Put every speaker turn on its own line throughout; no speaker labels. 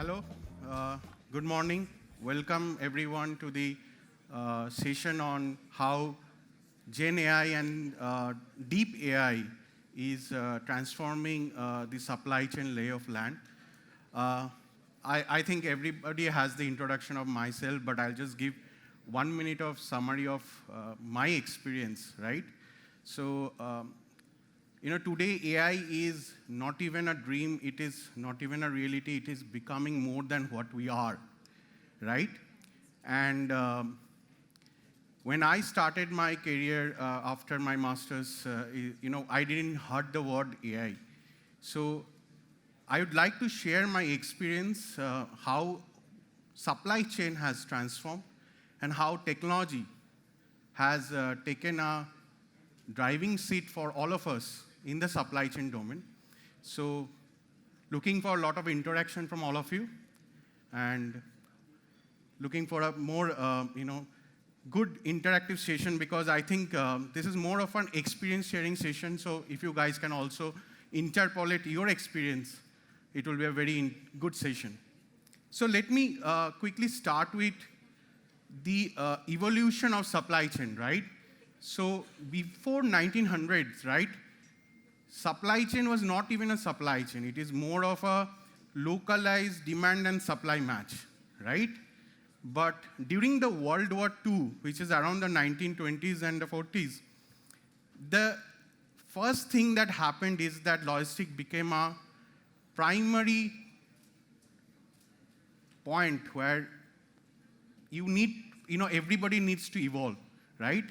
Hello, good morning. Welcome everyone to the session on how Gen AI and Deep AI is transforming the supply chain lay of land. I think everybody has the introduction of myself, but I'll just give 1 minute of summary of my experience, right? So, today AI is not even a dream, it is not even a reality, it is becoming more than what we are, right? And when I started my career after my master's, I didn't heard the word AI. So I would like to share my experience, how supply chain has transformed and how technology has taken a driving seat for all of us in the supply chain domain. So looking for a lot of interaction from all of you and looking for a more, good interactive session, because I think this is more of an experience sharing session. So if you guys can also interpolate your experience, it will be a very good session. So let me quickly start with the evolution of supply chain, right? So before 1900s, right, supply chain was not even a supply chain. It is more of a localized demand and supply match, right? But during the World War II, which is around the 1920s and the 40s, the first thing that happened is that logistics became a primary point where everybody needs to evolve, right?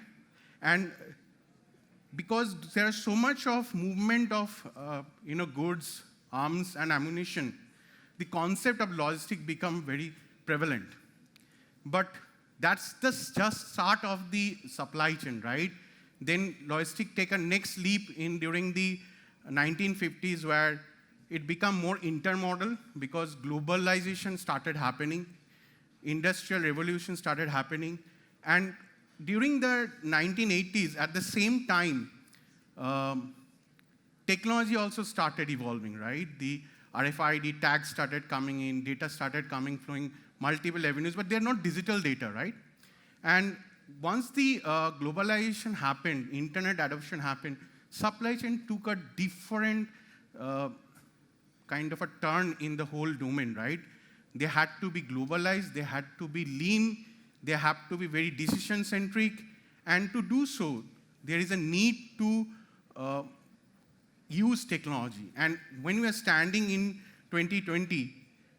And because there is so much of movement of goods, arms, and ammunition, the concept of logistics become very prevalent. But that's the just start of the supply chain, right? Then logistics take a next leap during the 1950s, where it become more intermodal because globalization started happening, industrial revolution started happening, and during the 1980s, at the same time, technology also started evolving, right? The RFID tags started coming in, data started flowing multiple avenues, but they're not digital data, right? And once the globalization happened, internet adoption happened, supply chain took a different kind of a turn in the whole domain, right? They had to be globalized, they had to be lean, they have to be very decision-centric, and to do so, there is a need to use technology. And when we are standing in 2020,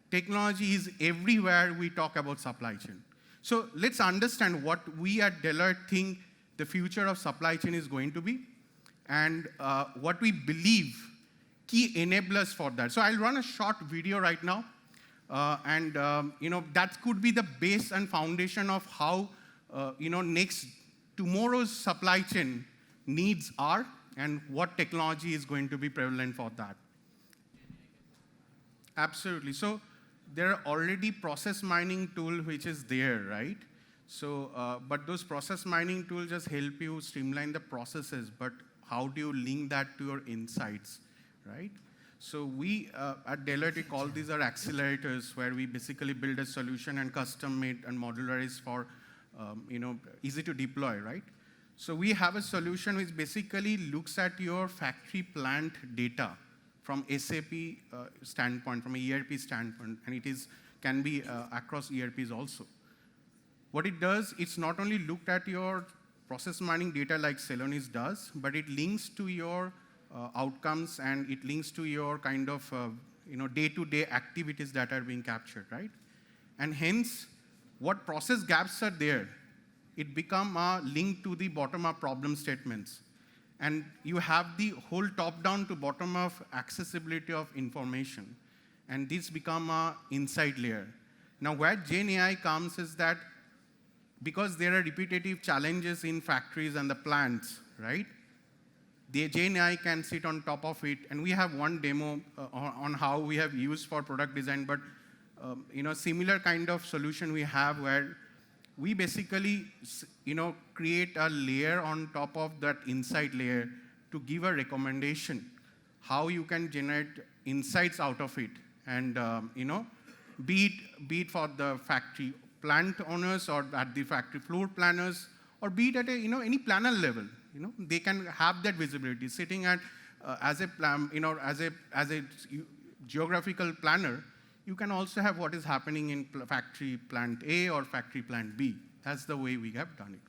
technology is everywhere we talk about supply chain. So let's understand what we at Deloitte think the future of supply chain is going to be, and what we believe key enablers for that. So I'll run a short video right now. That could be the base and foundation of how, tomorrow's supply chain needs are and what technology is going to be prevalent for that. Absolutely. So there are already process mining tool which is there, right? So, but those process mining tools just help you streamline the processes, but how do you link that to your insights, right? So we, at Deloitte, we call these are accelerators, where we basically build a solution and custom-made and modularized for, easy to deploy, right? So we have a solution which basically looks at your factory plant data from SAP standpoint, from a ERP standpoint, and it can be across ERPs also. What it does, it's not only looked at your process mining data like Celonis does, but it links to your outcomes, and it links to your kind of day-to-day activities that are being captured, right? And hence, what process gaps are there, it become a link to the bottom-up problem statements. And you have the whole top-down to bottom-up accessibility of information. And this become a insight layer. Now, where Gen AI comes is that because there are repetitive challenges in factories and the plants, right? The Gen AI can sit on top of it, and we have one demo on how we have used for product design, but similar kind of solution we have where we basically create a layer on top of that insight layer to give a recommendation how you can generate insights out of it, and be it for the factory plant owners or at the factory floor planners, or be it at a, any planner level. They can have that visibility sitting at as a plan, as a geographical planner. You can also have what is happening in factory plant A or factory plant B. That's the way we have done it.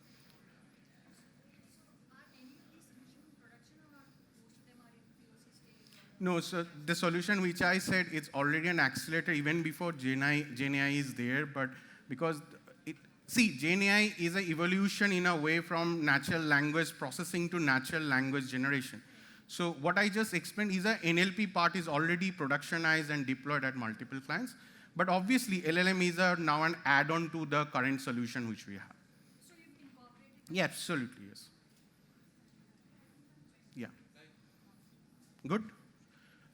No, so the solution which I said, it's already an accelerator even before GenAI is there, but because GenAI is an evolution in a way from natural language processing to natural language generation. So what I just explained is a NLP part is already productionized and deployed at multiple clients, but obviously LLM is now an add-on to the current solution which we have.
So you've incorporated?
Yeah, absolutely, yes. Yeah. Good?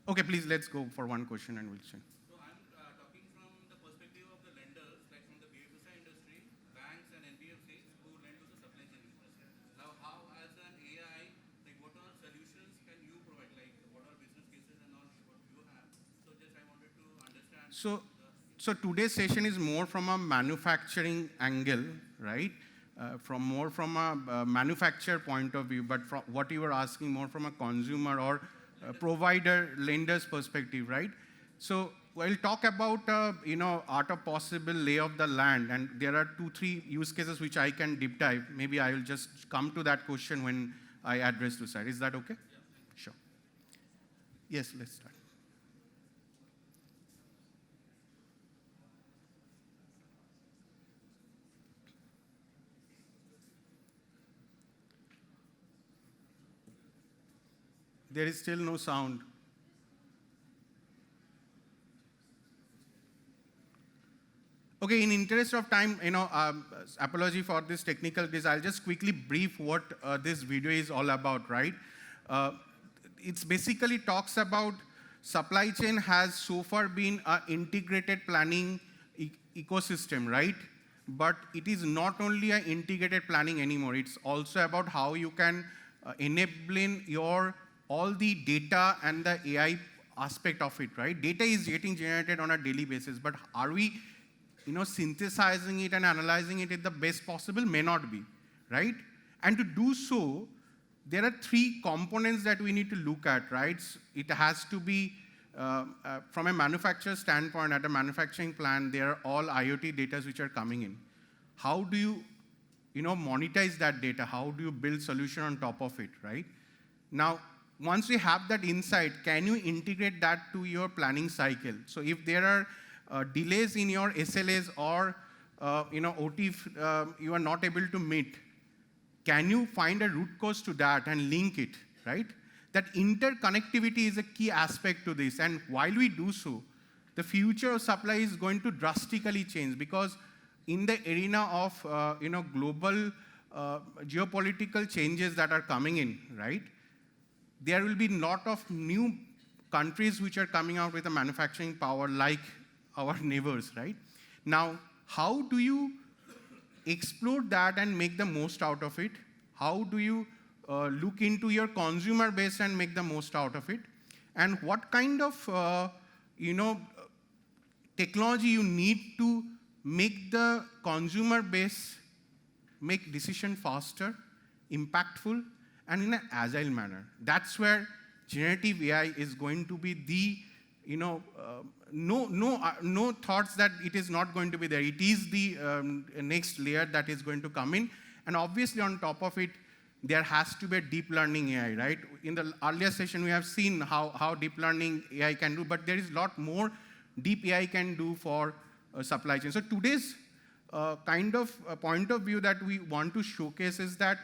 Okay, please, let's go for one question and we'll check.
So I'm talking from the perspective of the lenders, like from the BFSI industry, banks and NBFCs who lend to the supply chain industry. Now, how as an AI, like what are solutions can you provide? Like what are business cases and all what you have? So just I wanted to understand.
So today's session is more from a manufacturing angle, right? From a manufacturer point of view, but from what you were asking more from a consumer or provider lender's perspective, right? So we'll talk about art of possible lay of the land, and there are 2-3 use cases which I can deep dive. Maybe I will just come to that question when I address the side. Is that okay?
Yeah.
Sure. Yes, let's start. There is still no sound. Okay, in interest of time, apology for this technical glitch. I'll just quickly brief what this video is all about, right? It's basically talks about supply chain has so far been an integrated planning ecosystem, right? But it is not only an integrated planning anymore. It's also about how you can enabling your all the data and the AI aspect of it, right? Data is getting generated on a daily basis, but are we synthesizing it and analyzing it in the best possible? May not be, right? And to do so, there are 3 components that we need to look at, right? It has to be, from a manufacturer standpoint, at a manufacturing plant, there are all IoT data which are coming in. How do you, monetize that data? How do you build solution on top of it, right? Now, once you have that insight, can you integrate that to your planning cycle? So if there are delays in your SLAs or OT you are not able to meet, can you find a root cause to that and link it, right? That interconnectivity is a key aspect to this, and while we do so, the future of supply is going to drastically change, because in the arena of global geopolitical changes that are coming in, right? There will be a lot of new countries which are coming out with a manufacturing power like our neighbors, right? Now, how do you explore that and make the most out of it? How do you look into your consumer base and make the most out of it? And what kind of technology you need to make the consumer base make decision faster, impactful, and in an agile manner? That's where generative AI is going to be the, no thoughts that it is not going to be there. It is the next layer that is going to come in. And obviously on top of it, there has to be a deep learning AI, right? In the earlier session, we have seen how deep learning AI can do, but there is a lot more deep AI can do for supply chain. So today's kind of point of view that we want to showcase is that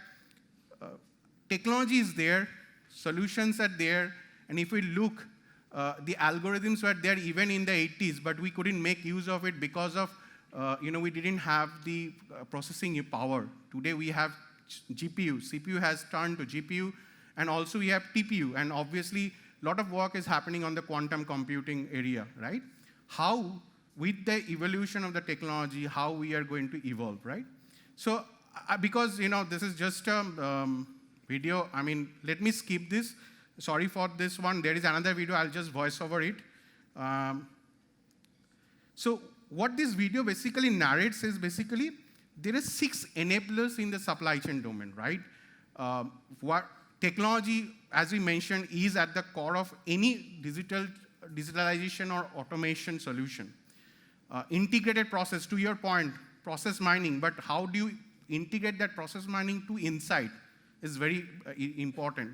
technology is there, solutions are there, and if we look, the algorithms were there even in the 80s, but we couldn't make use of it because of, we didn't have the processing power. Today we have GPU, CPU has turned to GPU, and also we have TPU, and obviously a lot of work is happening on the quantum computing area, right? How, with the evolution of the technology, how we are going to evolve, right? So, because, this is just a video, let me skip this. Sorry for this one. There is another video, I'll just voice over it. So what this video basically narrates is basically there are 6 enablers in the supply chain domain, right? What technology, as we mentioned, is at the core of any digitalization or automation solution. Integrated process, to your point, process mining, but how do you integrate that process mining to insight is very important.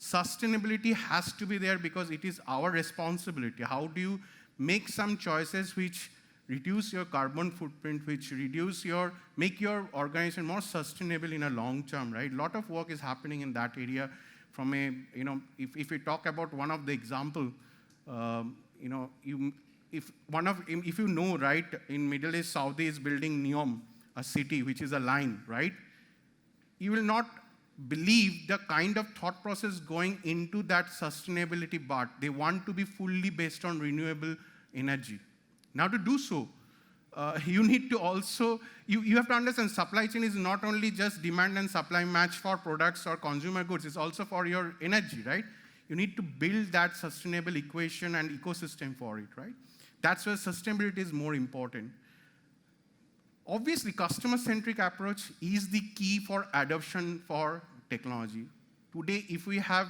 Sustainability has to be there because it is our responsibility. How do you make some choices which reduce your carbon footprint, which make your organization more sustainable in a long term, right? A lot of work is happening in that area. From a, if we talk about one of the example, if you know, right, in Middle East, Saudi is building NEOM, a city, which is a line, right? You will not believe the kind of thought process going into that sustainability part. They want to be fully based on renewable energy. Now, to do so, you need to also, you have to understand supply chain is not only just demand and supply match for products or consumer goods, it's also for your energy, right? You need to build that sustainable equation and ecosystem for it, right? That's where sustainability is more important. Obviously, customer-centric approach is the key for adoption for technology. Today, if we have,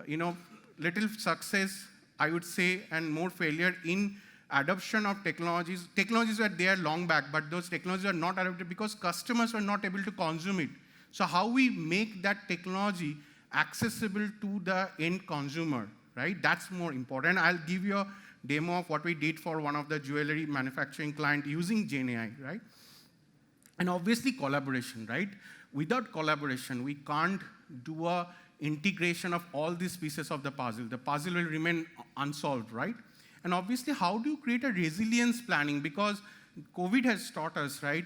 little success, I would say, and more failure in adoption of technologies were there long back, but those technologies are not adopted because customers were not able to consume it. So how we make that technology accessible to the end consumer, right? That's more important. I'll give you a demo of what we did for one of the jewelry manufacturing client using Gen AI, right? And obviously collaboration, right? Without collaboration, we can't do a integration of all these pieces of the puzzle. The puzzle will remain unsolved, right? And obviously, how do you create a resilience planning? Because COVID has taught us, right?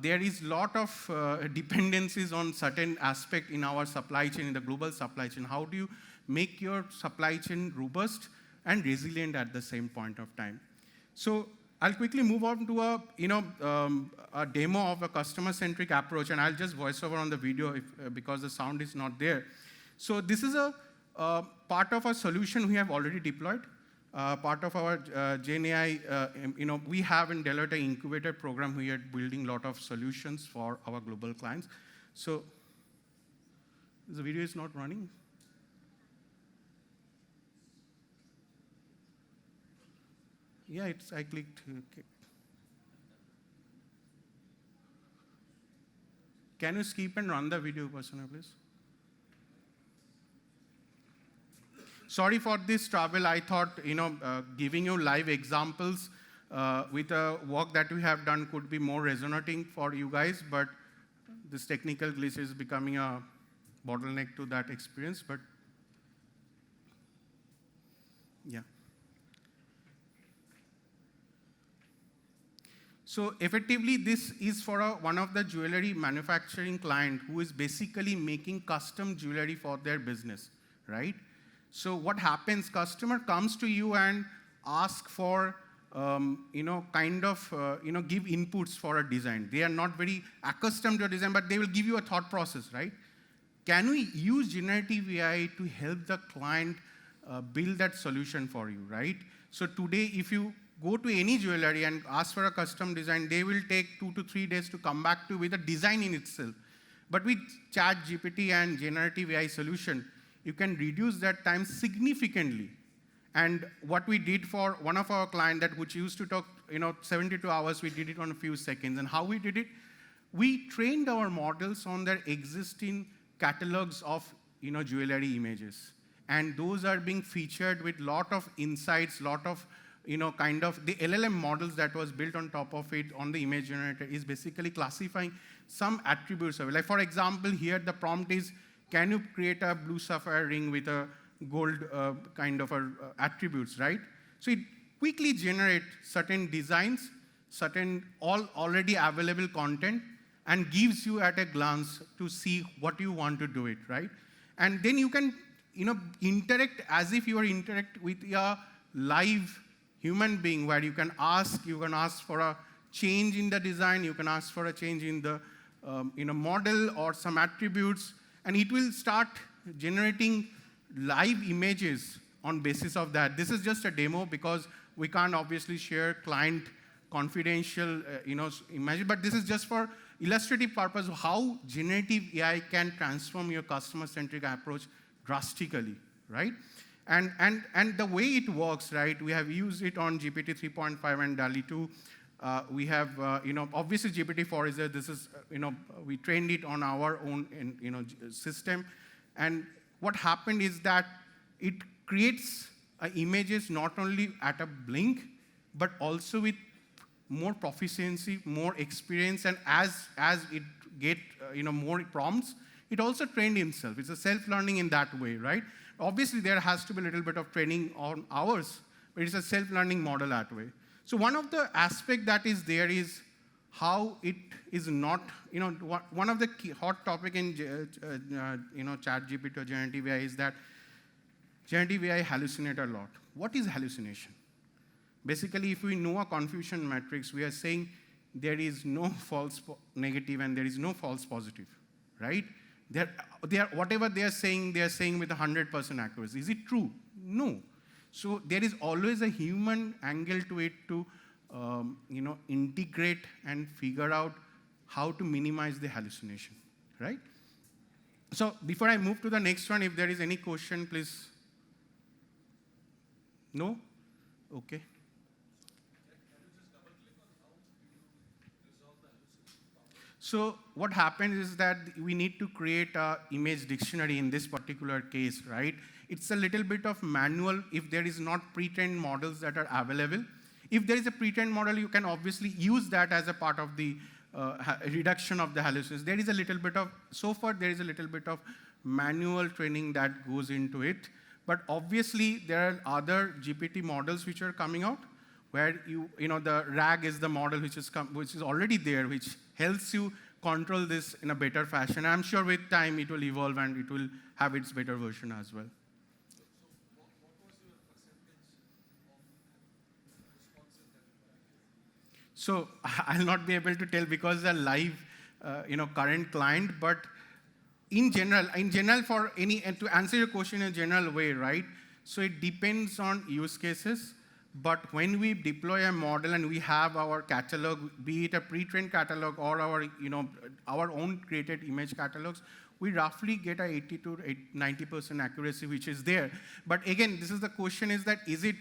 There is a lot of dependencies on certain aspect in our supply chain, in the global supply chain. How do you make your supply chain robust and resilient at the same point of time? So I'll quickly move on to a demo of a customer-centric approach, and I'll just voice over on the video because the sound is not there. So this is a part of a solution we have already deployed. Part of our Gen AI, we have in Deloitte an incubator program. We are building a lot of solutions for our global clients. So the video is not running. Yeah, I clicked. Okay. Can you skip and run the video, Persona, please? Sorry for this trouble. I thought, giving you live examples with the work that we have done could be more resonating for you guys, but this technical glitch is becoming a bottleneck to that experience, but yeah. So effectively, this is for one of the jewelry manufacturing client who is basically making custom jewelry for their business, right? So what happens, customer comes to you and asks for, give inputs for a design. They are not very accustomed to a design, but they will give you a thought process, right? Can we use generative AI to help the client build that solution for you, right? So today, if you go to any jewelry and ask for a custom design, they will take 2 to 3 days to come back to you with a design in itself. But with ChatGPT and generative AI solution, you can reduce that time significantly. And what we did for one of our clients which used to talk 72 hours, we did it on a few seconds. And how we did it? We trained our models on their existing catalogs of jewelry images. And those are being featured with lot of insights, lot of the LLM models that was built on top of it on the image generator is basically classifying some attributes of it. Like for example, here the prompt is, can you create a blue sapphire ring with a gold attributes, right? So it quickly generates certain designs, certain already available content, and gives you at a glance to see what you want to do it, right? And then you can interact as if you are interact with a live human being, where you can ask for a change in the design, you can ask for a change in the model or some attributes, and it will start generating live images on basis of that. This is just a demo because we can't obviously share client confidential, image, but this is just for illustrative purpose of how generative AI can transform your customer-centric approach drastically, right? And the way it works, right? We have used it on GPT 3.5 and DALL-E 2. We have, obviously GPT-4 is there. This is, we trained it on our own, system. And what happened is that it creates images not only at a blink, but also with more proficiency, more experience, and as it get more prompts, it also trained himself. It's a self-learning in that way, right? Obviously, there has to be a little bit of training on ours, but it's a self-learning model that way. So one of the aspects that is there is how it is not, one of the key hot topic in ChatGPT or generative AI is that generative AI hallucinate a lot. What is hallucination? Basically, if we know a confusion matrix, we are saying there is no false negative and there is no false positive, right? Whatever they are saying with 100% accuracy. Is it true? No. So there is always a human angle to it to, integrate and figure out how to minimize the hallucination, right? So before I move to the next one, if there is any question, please. No? Okay. So what happens is that we need to create an image dictionary in this particular case, right? It's a little bit of manual if there is not pre-trained models that are available. If there is a pre-trained model, you can obviously use that as a part of the reduction of the hallucinations. There is a little bit of, so far there is a little bit of manual training that goes into it. But obviously there are other GPT models which are coming out where the RAG is the model which is already there, which helps you control this in a better fashion. I'm sure with time it will evolve and it will have its better version as well.
So what was your percentage of responses that you were getting?
So I'll not be able to tell because they're live, current client, but in general for any, and to answer your question in a general way, right? So it depends on use cases. But when we deploy a model and we have our catalog, be it a pre-trained catalog or our own created image catalogs, we roughly get a 80 to 90% accuracy, which is there. But again, this is the question: is it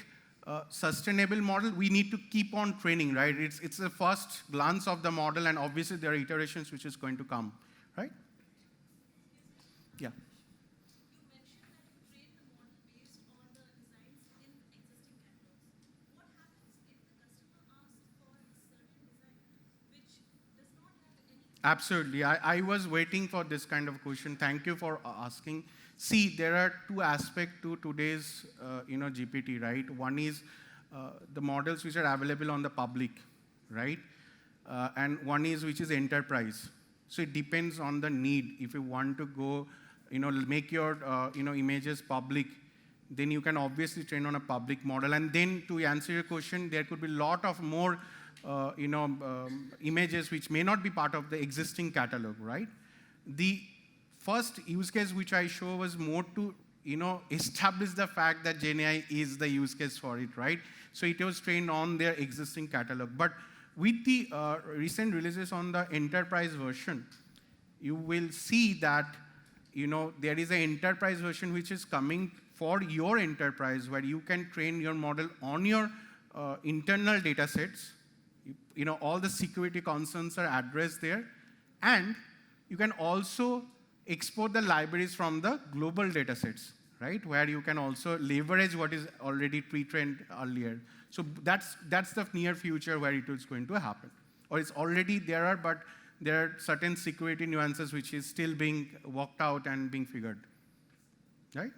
a sustainable model? We need to keep on training, right? It's the first glance of the model, and obviously there are iterations which is going to come, right? Yeah. Absolutely. I was waiting for this kind of question. Thank you for asking. See, there are two aspects to today's GPT, right? One is the models which are available on the public, right? And one is which is enterprise. So it depends on the need. If you want to go, make your images public, then you can obviously train on a public model. And then to answer your question, there could be a lot of more images which may not be part of the existing catalog, right? The first use case which I show was more to, establish the fact that GenAI is the use case for it, right? So it was trained on their existing catalog. But with the recent releases on the enterprise version, you will see that, there is an enterprise version which is coming for your enterprise where you can train your model on your internal data sets. All the security concerns are addressed there. And you can also export the libraries from the global data sets, right? Where you can also leverage what is already pre-trained earlier. So that's the near future where it is going to happen. Or it's already there, but there are certain security nuances which is still being worked out and being figured, right?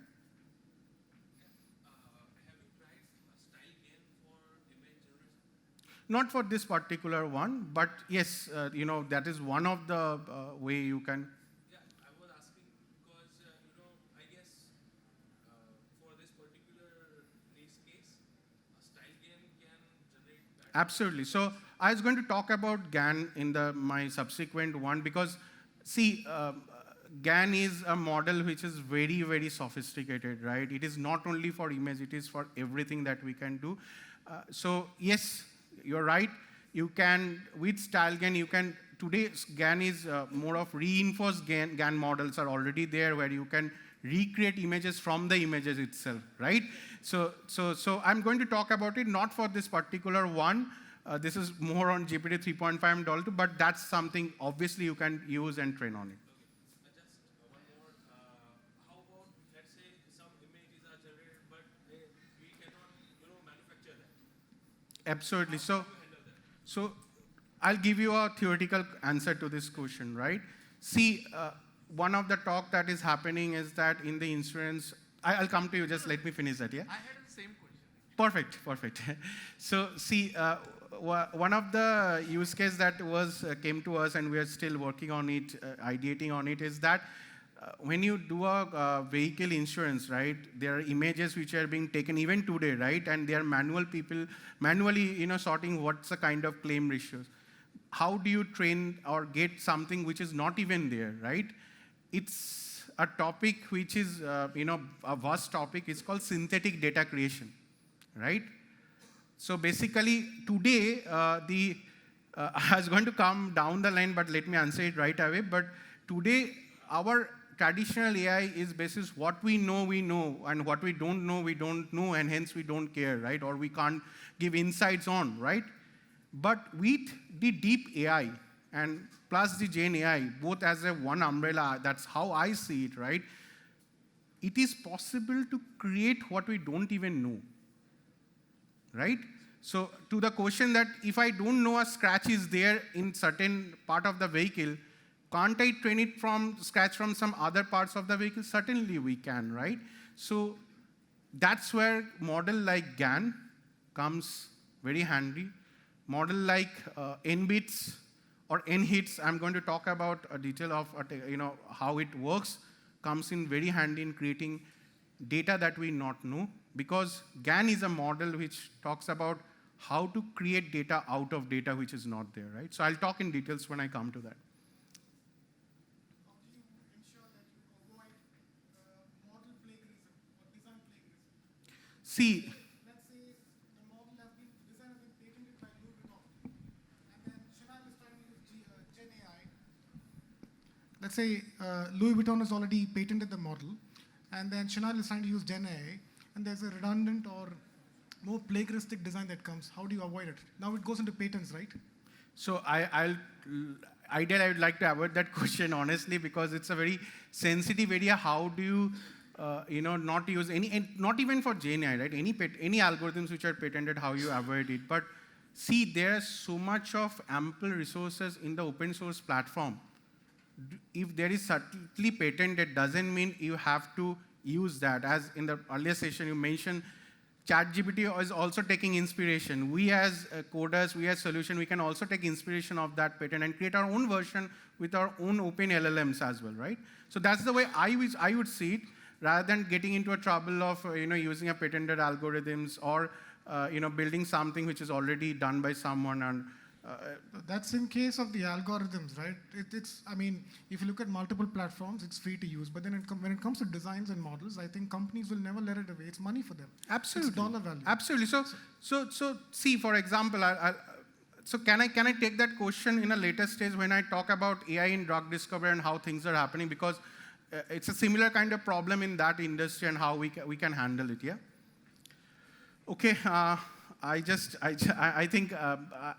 Not for this particular one, but yes, that is one of the way you can.
Yeah, I was asking because, I guess for this particular case, a style game can generate that.
Absolutely. So I was going to talk about GAN in my subsequent one because, see, GAN is a model which is very, very sophisticated, right? It is not only for image, it is for everything that we can do. So yes, you're right. You can, with StyleGAN, you can, today GAN is more of reinforced GAN models are already there where you can recreate images from the images itself, right? So I'm going to talk about it, not for this particular one. This is more on GPT 3.5 and all, but that's something obviously you can use and train on it.
Just one more. How about, let's say, some images are generated, but we cannot, manufacture that.
Absolutely.
How do you handle that?
So I'll give you a theoretical answer to this question, right? See, one of the talk that is happening is that in the insurance, I'll come to you, just let me finish that, yeah?
I had the same question.
Perfect. So see, one of the use case that came to us and we are still working on it, ideating on it, is that when you do a vehicle insurance, right, there are images which are being taken even today, right, and there are manually, sorting what's the kind of claim ratios. How do you train or get something which is not even there, right? It's a topic which is, a vast topic. It's called synthetic data creation, right? So basically, today, I was going to come down the line, but let me answer it right away. But today, our traditional AI is basis what we know, and what we don't know, and hence we don't care, right? Or we can't give insights on, right? But with the deep AI and plus the Gen AI, both as a one umbrella, that's how I see it, right? It is possible to create what we don't even know, right? So to the question that if I don't know a scratch is there in certain part of the vehicle, can't I train it from scratch from some other parts of the vehicle? Certainly we can, right? So that's where model like GAN comes very handy. Model like NBits or NHITs, I'm going to talk about a detail of how it works, comes in very handy in creating data that we not know, because GAN is a model which talks about how to create data out of data which is not there, right? So I'll talk in details when I come to that.
How do you ensure that you avoid model plagiarism or design plagiarism?
See,
Let's say the model design has been patented by Louis Vuitton, and then Chanel is trying to use Gen AI. Let's say Louis Vuitton has already patented the model, and then Chanel is trying to use Gen AI, and there's a redundant or more plagiaristic design that comes. How do you avoid it? Now it goes into patents, right?
so ideally I would like to avoid that question honestly, because it's a very sensitive area. How do you, not use any, and not even for Gen AI, right? Any algorithms which are patented, how you avoid it. But see, there's so much of ample resources in the open source platform. If there is subtly patented, doesn't mean you have to use that. As in the earlier session, you mentioned ChatGPT is also taking inspiration. We as coders, we as solution, we can also take inspiration of that patent and create our own version with our own open LLMs as well, right? So that's the way I would see it, rather than getting into a trouble of using a patented algorithms or building something which is already done by someone. And
That's in case of the algorithms, right? If you look at multiple platforms, it's free to use. But then when it comes to designs and models, I think companies will never let it away. It's money for them.
absolutely,
It's dollar value.
absolutely. So see, for example, so can I take that question in a later stage when I talk about AI in drug discovery and how things are happening, because it's a similar kind of problem in that industry and how we can handle it. Yeah. Okay. I think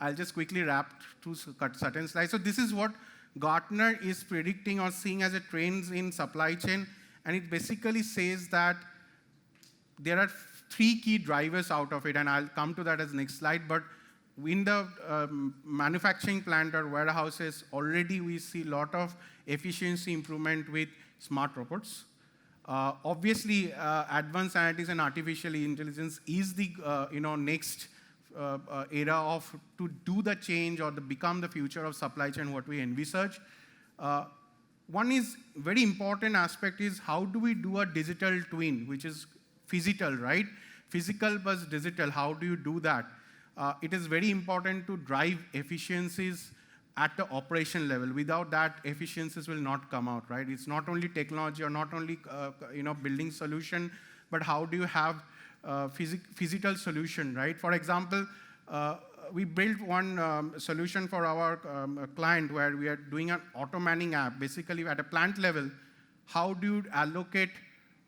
I'll just quickly wrap through certain slides. So this is what Gartner is predicting or seeing as a trends in supply chain, and it basically says that there are 3 key drivers out of it, and I'll come to that as next slide. But in the manufacturing plant or warehouses, already we see a lot of efficiency improvement with smart robots. Obviously, advanced analytics and artificial intelligence is the next era to do the change or become the future of supply chain, what we envisage. One is very important aspect is how do we do a digital twin, which is physical, right? Physical plus digital, how do you do that? It is very important to drive efficiencies at the operation level. Without that, efficiencies will not come out, right? It's not only technology or not only building solution, but how do you have physical solution, right? For example, we built one solution for our client where we are doing an auto manning app. Basically, at a plant level, how do you allocate,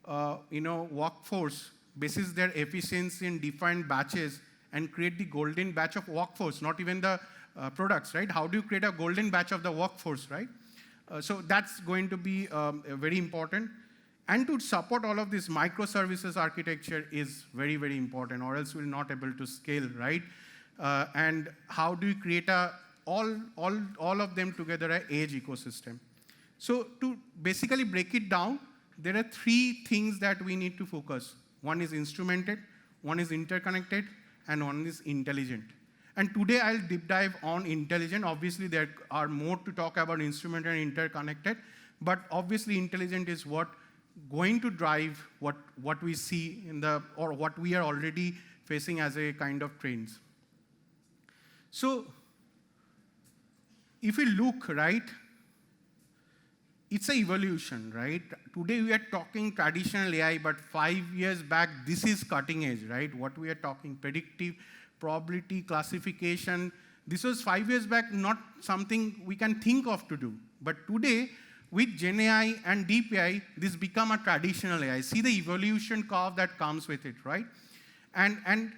workforce basis their efficiency in defined batches and create the golden batch of workforce, not even the products, right? How do you create a golden batch of the workforce, right? So that's going to be very important. And to support all of this, microservices architecture is very, very important, or else we're not able to scale, right? And how do you create all of them together an edge ecosystem? So to basically break it down, there are three things that we need to focus. One is instrumented, one is interconnected, and one is intelligent. And today I'll deep dive on intelligent. Obviously, there are more to talk about instrumented and interconnected, but obviously intelligent is what going to drive what we see or what we are already facing as a kind of trends. So if we look, right, it's an evolution, right? Today we are talking traditional AI, but 5 years back, this is cutting edge, right? What we are talking, predictive, probability, classification. This was 5 years back, not something we can think of to do. But today, with Gen AI and Deep AI, this become a traditional AI. See the evolution curve that comes with it, right? And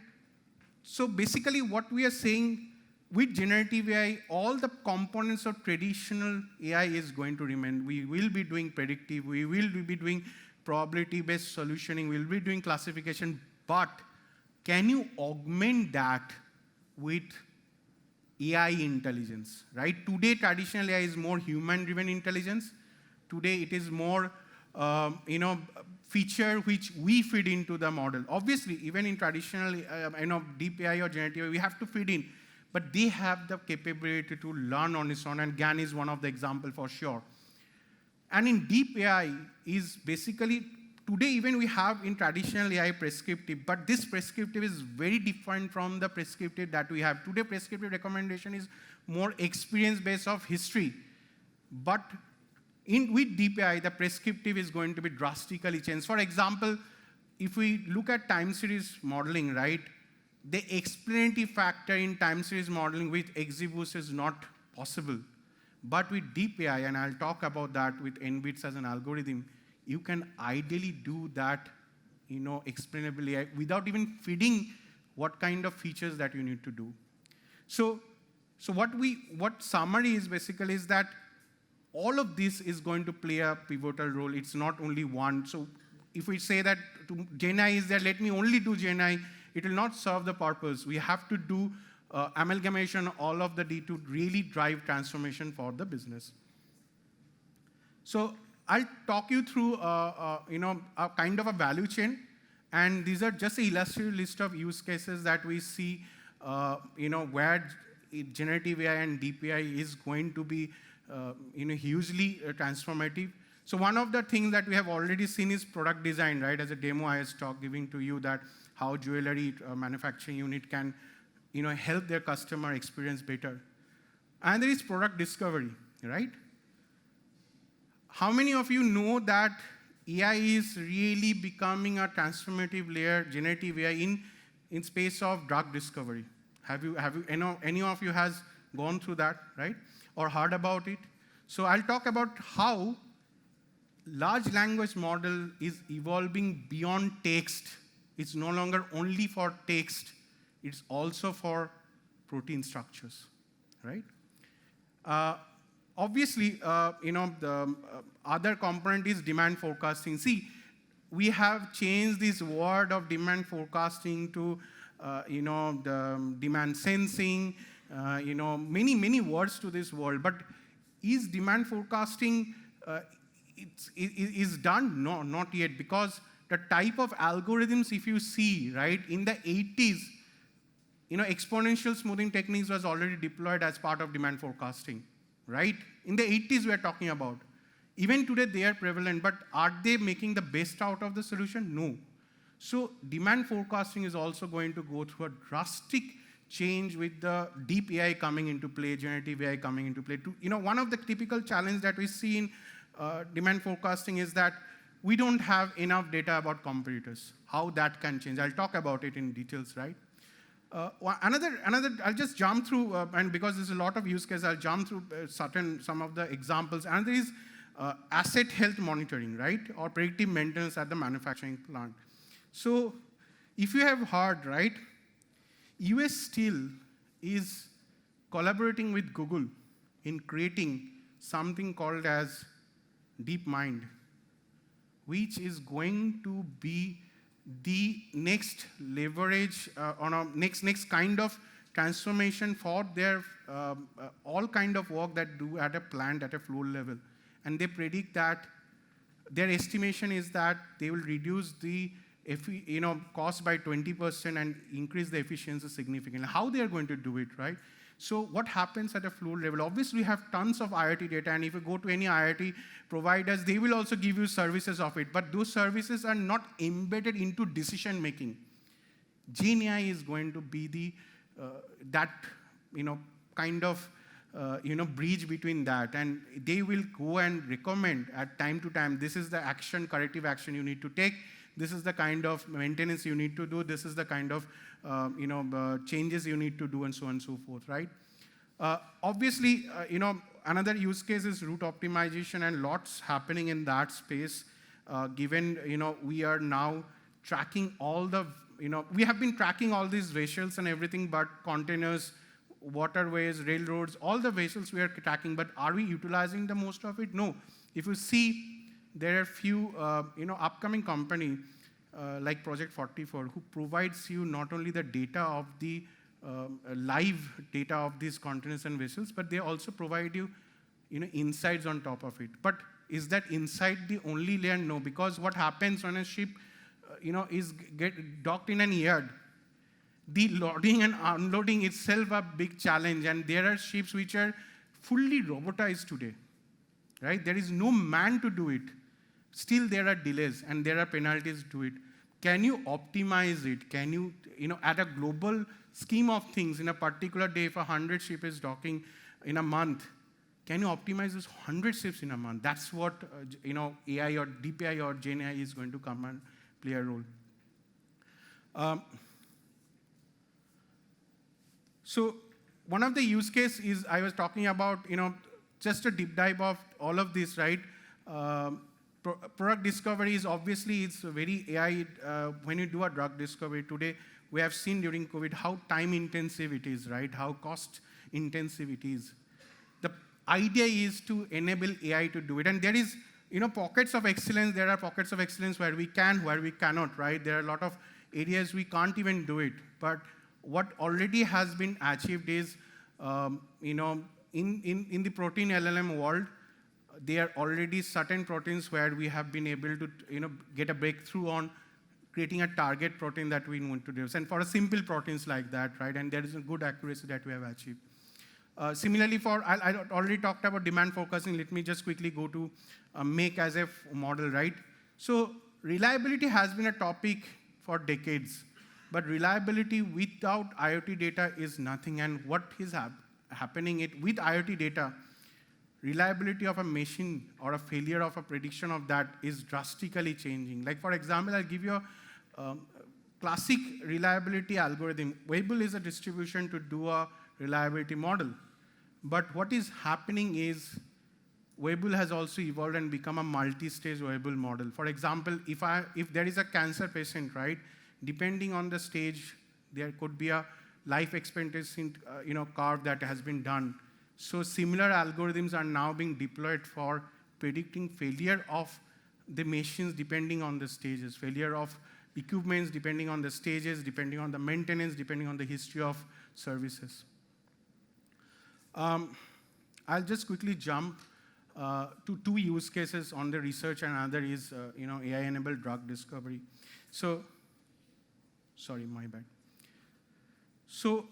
so basically what we are saying, with generative AI, all the components of traditional AI is going to remain. We will be doing predictive, we will be doing probability-based solutioning, we'll be doing classification, but can you augment that with AI intelligence, right? Today, traditional AI is more human-driven intelligence. Today, it is more, feature which we feed into the model. Obviously, even in traditional, deep AI or generative AI, we have to feed in. But they have the capability to learn on its own, and GAN is one of the examples for sure. And in deep AI is basically, today even we have in traditional AI prescriptive, but this prescriptive is very different from the prescriptive that we have. Today prescriptive recommendation is more experience-based of history. But with deep AI, the prescriptive is going to be drastically changed. For example, if we look at time series modeling, right, the explanative factor in time series modeling with XGBoost is not possible. But with deep AI, and I'll talk about that with NBits as an algorithm, you can ideally do that, explainably without even feeding what kind of features that you need to do. So what summary is basically is that all of this is going to play a pivotal role. It's not only one. So if we say that Gen AI is there, let me only do Gen AI, it will not serve the purpose. We have to do amalgamation, all of the D to really drive transformation for the business. So I'll talk you through, a kind of a value chain, and these are just an illustrative list of use cases that we see, where generative AI and deep AI is going to be, hugely transformative. So one of the things that we have already seen is product design, right? As a demo, I was giving to you that how jewelry manufacturing unit can, help their customer experience better. And there is product discovery, right? How many of you know that AI is really becoming a transformative layer, generative AI in space of drug discovery? Have you, any of you has gone through that, right? Or heard about it? So I'll talk about how large language model is evolving beyond text. It's no longer only for text, it's also for protein structures, right? Obviously, the other component is demand forecasting. See, we have changed this word of demand forecasting to, the demand sensing, many words to this world. But is demand forecasting is done? No, not yet, because the type of algorithms, if you see, right, in the 80s, exponential smoothing techniques was already deployed as part of demand forecasting, right? In the 80s we are talking about. Even today they are prevalent, but are they making the best out of the solution? No. So demand forecasting is also going to go through a drastic change with the deep AI coming into play, generative AI coming into play. One of the typical challenges that we see in demand forecasting is that we don't have enough data about competitors, how that can change. I'll talk about it in details, right? Another, I'll just jump through, and because there's a lot of use cases, I'll jump through some of the examples. Another is asset health monitoring, right? Or predictive maintenance at the manufacturing plant. So if you have heard, right, US Steel is collaborating with Google in creating something called as DeepMind, which is going to be the next leverage on a next kind of transformation for their all kind of work that do at a plant at a floor level. And they predict that their estimation is that they will reduce the cost by 20% and increase the efficiency significantly. How they are going to do it, right? So what happens at a floor level? Obviously, we have tons of IoT data, and if you go to any IoT providers, they will also give you services of it, but those services are not embedded into decision making. Gen AI is going to be the kind of bridge between that, and they will go and recommend at time to time, this is the corrective action you need to take, this is the kind of maintenance you need to do, this is the kind of changes you need to do, and so on and so forth, right? Obviously, another use case is route optimization, and lots happening in that space, given, we are now tracking all the, we have been tracking all these vessels and everything, but containers, waterways, railroads, all the vessels we are tracking, but are we utilizing the most of it? No. If you see, there are few, upcoming company like Project 44 who provides you not only the data of the live data of these containers and vessels, but they also provide you, insights on top of it. But is that insight the only layer? No, because what happens when a ship, is get docked in an yard, the loading and unloading itself a big challenge, and there are ships which are fully robotized today, right? There is no man to do it. Still, there are delays and there are penalties to it. Can you optimize it? Can you, at a global scheme of things, in a particular day, if 100 ship is docking in a month, can you optimize those 100 ships in a month? That's what, AI or DPI or Gen AI is going to come and play a role. So one of the use cases is, I was talking about, just a deep dive of all of this, right? Product discovery is obviously, it's very AI, when you do a drug discovery today, we have seen during COVID how time intensive it is, right? How cost intensive it is. The idea is to enable AI to do it. And there is, pockets of excellence. There are pockets of excellence where we can, where we cannot, right? There are a lot of areas we can't even do it. But what already has been achieved is, in the protein LLM world, there are already certain proteins where we have been able to, get a breakthrough on creating a target protein that we want to do. And for a simple proteins like that, right? And there is a good accuracy that we have achieved. Similarly, I already talked about demand forecasting. Let me just quickly go to make as a model, right? So reliability has been a topic for decades, but reliability without IoT data is nothing. And what is happening with IoT data, reliability of a machine or a failure of a prediction of that is drastically changing. Like, for example, I'll give you a classic reliability algorithm. Weibull is a distribution to do a reliability model. But what is happening is Weibull has also evolved and become a multi-stage Weibull model. For example, if there is a cancer patient, right, depending on the stage, there could be a life expectancy curve that has been done. So similar algorithms are now being deployed for predicting failure of the machines depending on the stages, failure of equipments depending on the stages, depending on the maintenance, depending on the history of services. I'll just quickly jump to two use cases on the research, and another is AI-enabled drug discovery. So, sorry, my bad. So,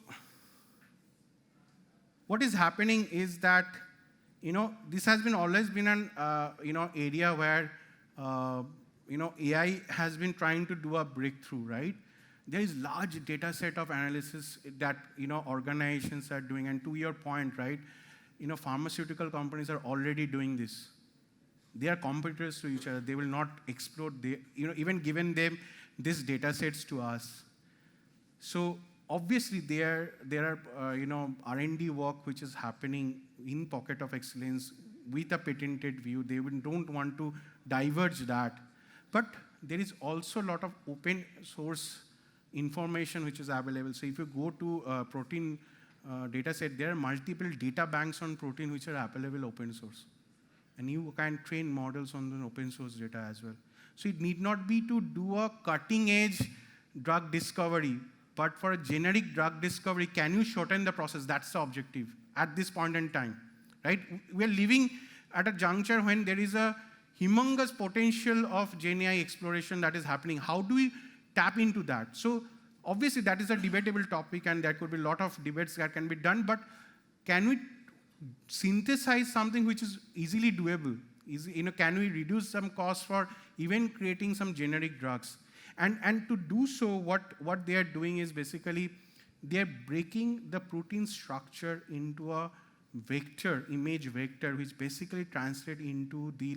what is happening is that, this has been always been an, area where, AI has been trying to do a breakthrough, right? There is large data set of analysis that, organizations are doing. And to your point, right, pharmaceutical companies are already doing this. They are competitors to each other. They will not explode. They, even given them these data sets to us. So obviously there are R&D work which is happening in pocket of excellence with a patented view. They don't want to diverge that. But there is also a lot of open source information which is available. So if you go to protein data set, there are multiple data banks on protein which are available open source. And you can train models on the open source data as well. So it need not be to do a cutting edge drug discovery, but for a generic drug discovery, can you shorten the process? That's the objective at this point in time, right? We are living at a juncture when there is a humongous potential of Gen AI exploration that is happening. How do we tap into that? So obviously that is a debatable topic, and there could be a lot of debates that can be done, but can we synthesize something which is easily doable? Can we reduce some costs for even creating some generic drugs? And to do so, what they are doing is basically they are breaking the protein structure into a vector, image vector, which basically translate into the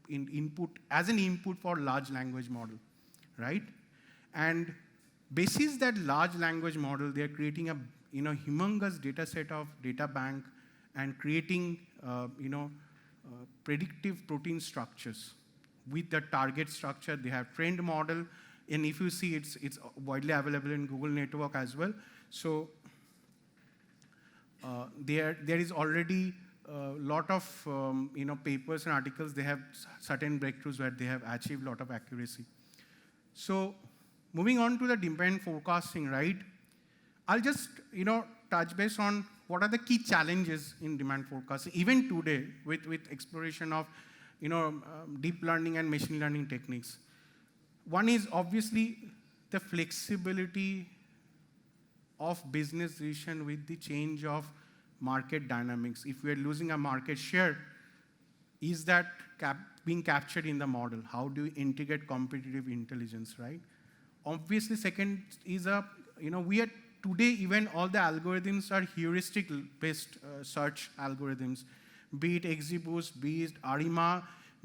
input as an input for large language model, right? And basis that large language model, they are creating a humongous data set of data bank and creating predictive protein structures. With the target structure, they have trained model, and if you see, it's widely available in Google Network as well. So there is already a lot of papers and articles. They have certain breakthroughs where they have achieved a lot of accuracy. So moving on to the demand forecasting, right? I'll just touch base on what are the key challenges in demand forecasting, even today with exploration of deep learning and machine learning techniques. One is obviously the flexibility of business decision with the change of market dynamics. If we are losing a market share, is that being captured in the model? How do we integrate competitive intelligence, right? Obviously, second is we are today, even all the algorithms are heuristic-based search algorithms, be it XGBoost, be it ARIMA,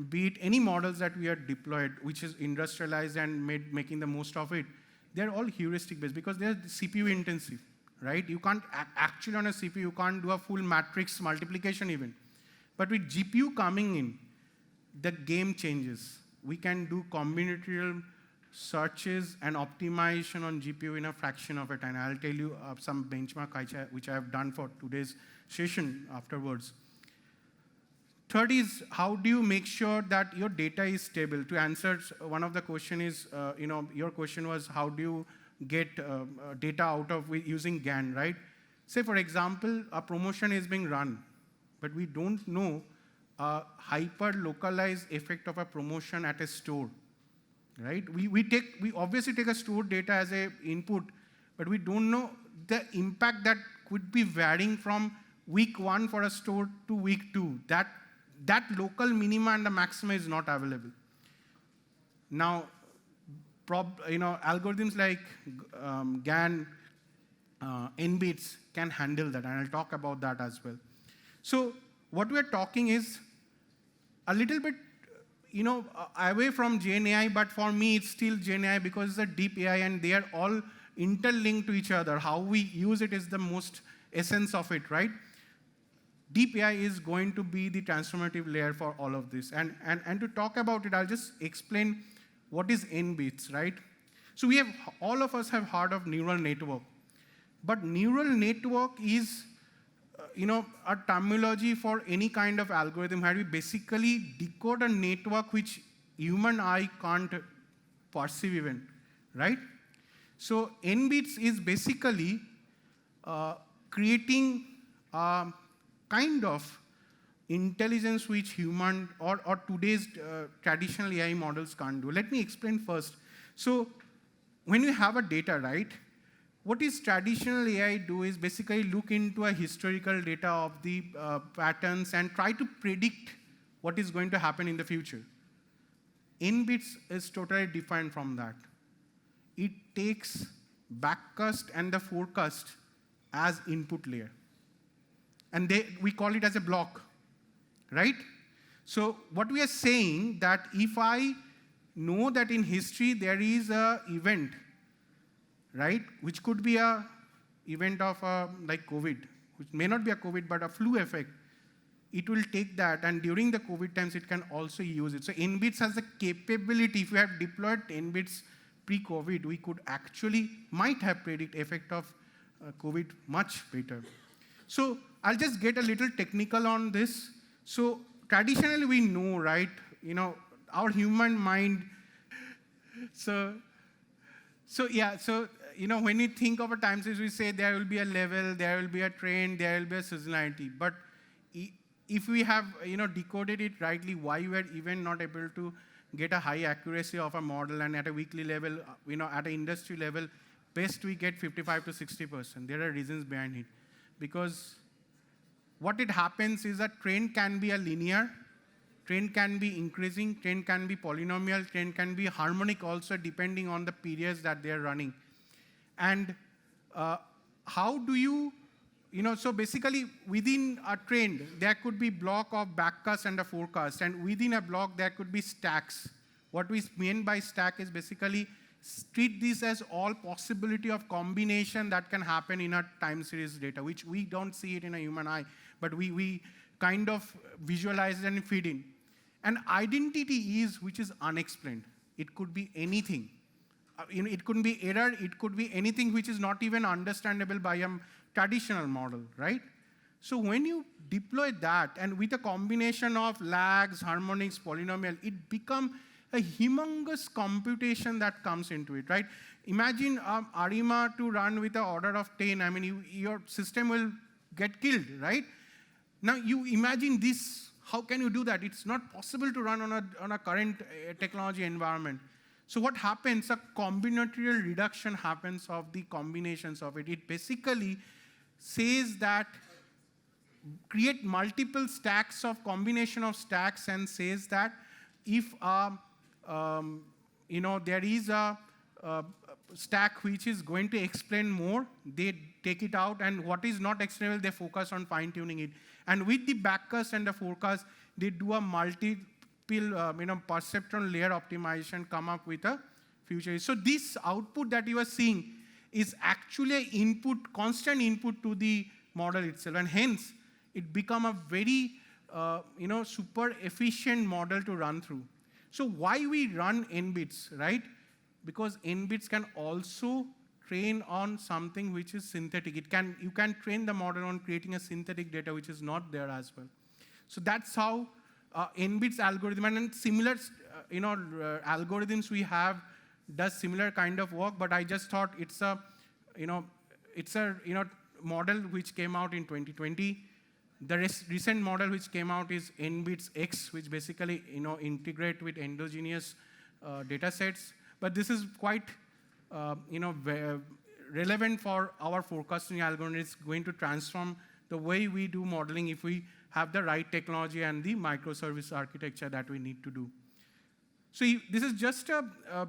be it any models that we are deployed, which is industrialized and making the most of it. They're all heuristic-based because they're CPU intensive, right? You can't actually on a CPU, you can't do a full matrix multiplication even. But with GPU coming in, the game changes. We can do combinatorial searches and optimization on GPU in a fraction of a time. I'll tell you some benchmark which I have done for today's session afterwards. Third is, how do you make sure that your data is stable? To answer one of the question is, your question was, how do you get data out of using GAN, right? Say, for example, a promotion is being run, but we don't know a hyper-localized effect of a promotion at a store, right? We obviously take a stored data as an input, but we don't know the impact that could be varying from week 1 for a store to week 2. That local minima and the maxima is not available. Now, algorithms like GAN, NBits can handle that, and I'll talk about that as well. So what we're talking is a little bit away from Gen AI, but for me it's still Gen AI because it's a deep AI and they are all interlinked to each other. How we use it is the most essence of it, right? Deep AI is going to be the transformative layer for all of this. And to talk about it, I'll just explain what is NBits, right? So all of us have heard of neural network. But neural network is a terminology for any kind of algorithm where we basically decode a network which human eye can't perceive even, right? So NBits is basically creating kind of intelligence which human or today's traditional AI models can't do. Let me explain first. So when you have a data, right, what is traditional AI do is basically look into a historical data of the patterns and try to predict what is going to happen in the future. NBits is totally different from that. It takes backcast and the forecast as input layer. And we call it as a block, right? So what we are saying that if I know that in history there is a event, right, which could be a event of like COVID, which may not be a COVID, but a flu effect, it will take that, and during the COVID times, it can also use it. So NBITS has the capability, if we have deployed NBITS pre-COVID, we could actually, might have predict effect of COVID much better. So I'll just get a little technical on this. So traditionally we know, right, our human mind, so when you think of a time series, we say there will be a level, there will be a trend, there will be a seasonality. But if we have decoded it rightly, why we are even not able to get a high accuracy of a model, and at a weekly level, at an industry level, best we get 55 to 60%. There are reasons behind it. Because what it happens is a trend can be a linear, trend can be increasing, trend can be polynomial, trend can be harmonic also, depending on the periods that they are running. And how do you, so basically within a trend, there could be block of backcast and a forecast, and within a block there could be stacks. What we mean by stack is basically treat this as all possibility of combination that can happen in a time series data, which we don't see it in a human eye, but we kind of visualize it and feed in. And identity is which is unexplained. It could be anything. It could be error, it could be anything which is not even understandable by a traditional model, right? So when you deploy that, and with a combination of lags, harmonics, polynomial, it becomes a humongous computation that comes into it, right? Imagine ARIMA to run with an order of 10. I mean, your system will get killed, right? Now you imagine this. How can you do that? It's not possible to run on a current technology environment. So what happens? A combinatorial reduction happens of the combinations of it. It basically says that create multiple stacks of combination of stacks, and says that if there is a stack which is going to explain more, they take it out, and what is not explainable, they focus on fine-tuning it. And with the backcast and the forecast, they do a multiple perceptron layer optimization, come up with a future. So this output that you are seeing is actually an input, constant input to the model itself, and hence it become a very super efficient model to run through. So why we run NBITS, right? Because NBITS can also train on something which is synthetic. You can train the model on creating a synthetic data which is not there as well. So that's how NBITS algorithm and similar algorithms we have does similar kind of work. But I just thought it's a model which came out in 2020. The recent model which came out is NBITS X, which basically integrate with endogenous data sets. But this is quite relevant for our forecasting algorithm. It's going to transform the way we do modeling if we have the right technology and the microservice architecture that we need to do. So this is just a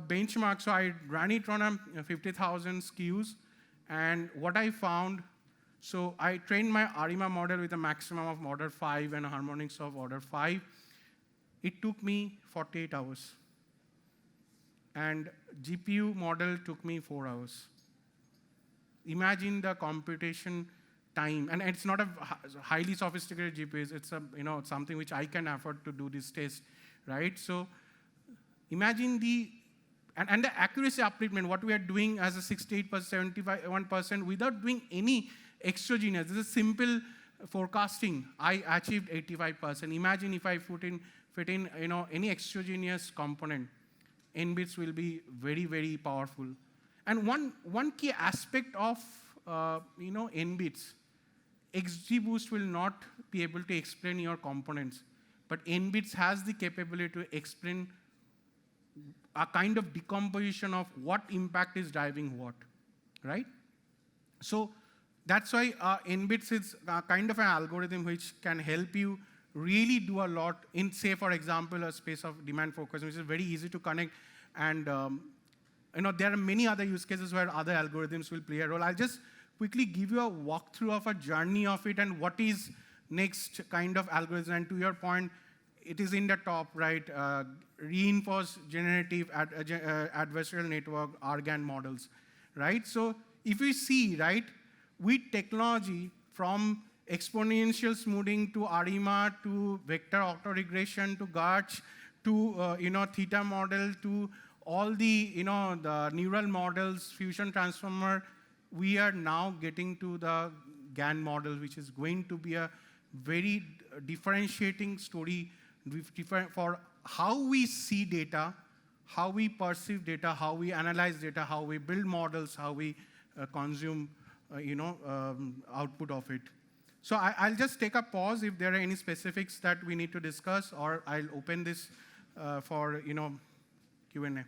benchmark. So I ran it on 50,000 SKUs, and what I found, so I trained my ARIMA model with a maximum of order 5 and harmonics of order 5. It took me 48 hours. And GPU model took me 4 hours. Imagine the computation time, and it's not a highly sophisticated GPU. It's something which I can afford to do this test, right? So imagine the accuracy upliftment. What we are doing as a 68%, 71% without doing any exogenous. This is simple forecasting. I achieved 85%. Imagine if I fit in any exogenous component. NBITS will be very, very powerful. And one key aspect of NBITS, XGBoost will not be able to explain your components, but NBITS has the capability to explain a kind of decomposition of what impact is driving what, right? So that's why NBITS is kind of an algorithm which can help you really do a lot in, say, for example, a space of demand focus, which is very easy to connect. And there are many other use cases where other algorithms will play a role. I'll just quickly give you a walkthrough of a journey of it and what is next kind of algorithm. And to your point, it is in the top, right? Reinforced generative adversarial network, RGAN models, right? So if we see, right, with technology from exponential smoothing to ARIMA to vector autoregression to GARCH to theta model to all the the neural models, fusion transformer, we are now getting to the GAN model, which is going to be a very differentiating story for how we see data, how we perceive data, how we analyze data, how we build models, how we consume output of it. So I'll just take a pause if there are any specifics that we need to discuss, or I'll open this for Q&A.